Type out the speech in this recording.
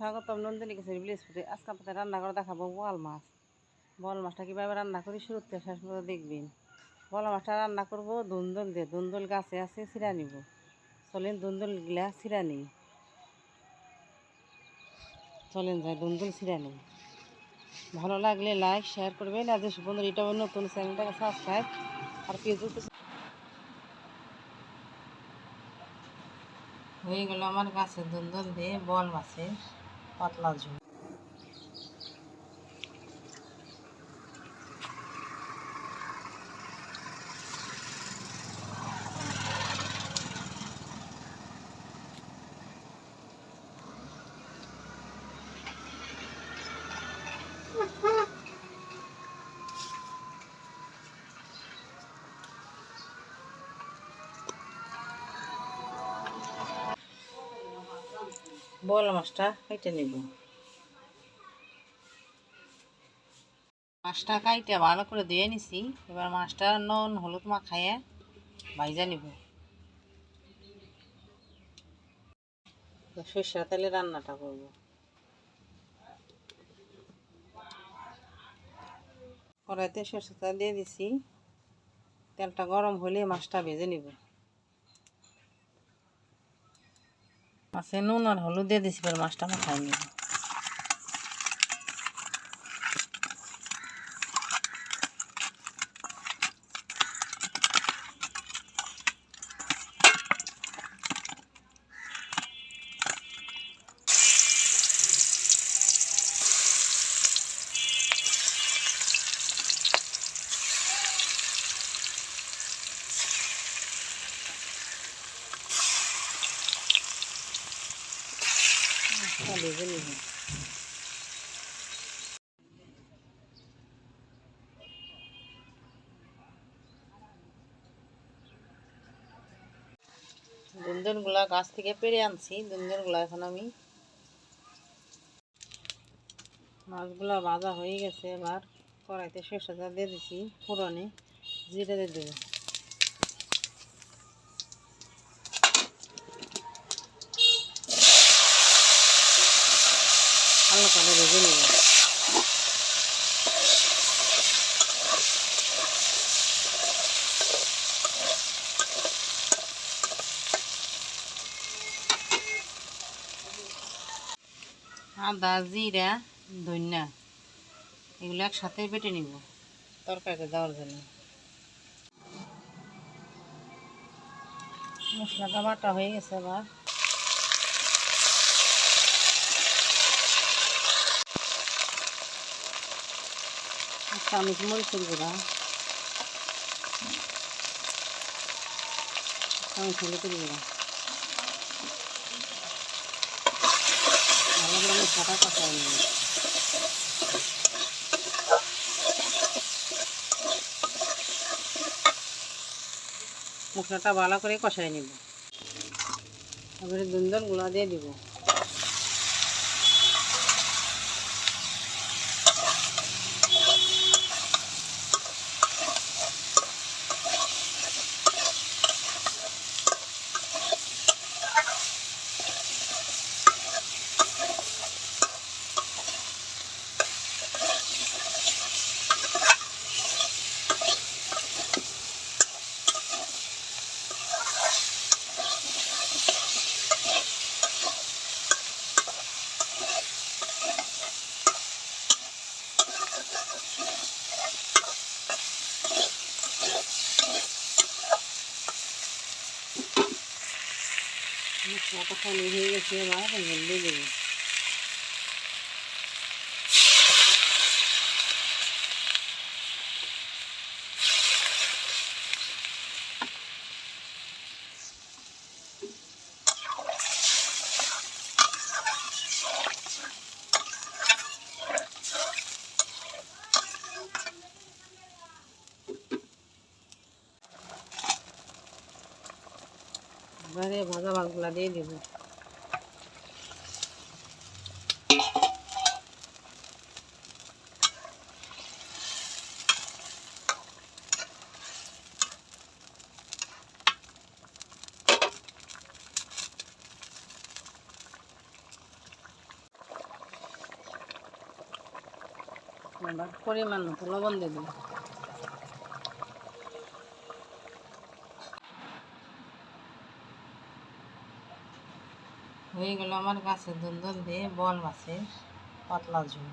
স্বাগতম Nandini kitchen village ফুডে। আজকে আপনাদের রান্না করে দেখাবো বোয়াল মাছ। বোয়াল মাছটা কীভাবে রান্না করি শুরু থেকে শেষ পর্যন্ত দেখবেন। বোয়াল মাছটা রান্না করবো দুন্দল দিয়ে। দুন্দল গাছে আছে, ছিঁড়া নিব। চলেন দুন্দলগুলা ছিঁড়া নিই। চলেন যাই দুন্দল ছিঁড়া নিই। ভালো লাগলে লাইক শেয়ার করবেন। আর যেসব বন্ধুরা এটা নতুন চ্যানেলটাকে সাবস্ক্রাইব আর ফেসবুকে হয়ে গেল আমার গাছের দুন্দল দিয়ে বোয়াল মাছের পাতলা ঝোল। বোয়াল মাছটা কেটে নেব। মাছটা কাইটে ভালো করে ধুয়ে নিছি। এবার মাছটা নুন হলুদ মাখাইয়ে ভাইজা নিব। সরষের তেলে রান্নাটা করব। কড়াইতে সরষের তেল দিয়ে দিছি। তেলটা গরম হলে মাছটা ভেজে নিব। মাছে নুন আর হলুদ দিয়ে দিছি, এবার মাছটা মাখাই নিব। ভেজে নিব। দুন্দনগুলা গাছ থেকে পেড়ে আনছি। দুন্দনগুলা এখন আমি মাছগুলা ভাজা হয়ে গেছে। এবার কড়াইতে সরষের তেল দিয়ে দিছি, ফোড়নে জিরে দিয়ে দেবো। হালকা ভেজে নেব। আদা জিরা ধনিয়া এগুলো একসাথে বেটে নিব তরকারিতে দেওয়ার জন্য। মশলাটা বাটা হয়ে গেছে। আবার চামচ মরিচের গুঁড়া, চামচ হলুদের গুঁড়া, ভালো করে মশলাটা কষাই নিব। মশলাটা ভালো করে কষাই নিব। তারপরে দুন্দনগুলো দিয়ে দিব। মশলাটা খালি হয়ে গেছে। এবার হলুদ দিয়ে দেবো। এবারে ভাজা মাছগুলা দিয়ে দেব। এবার পরিমাণ মতো লবণ দিয়ে দিই। হয়ে গেল আমার গাছের দুন্দুল দিয়ে বোয়াল মাছের পাতলা ঝোল।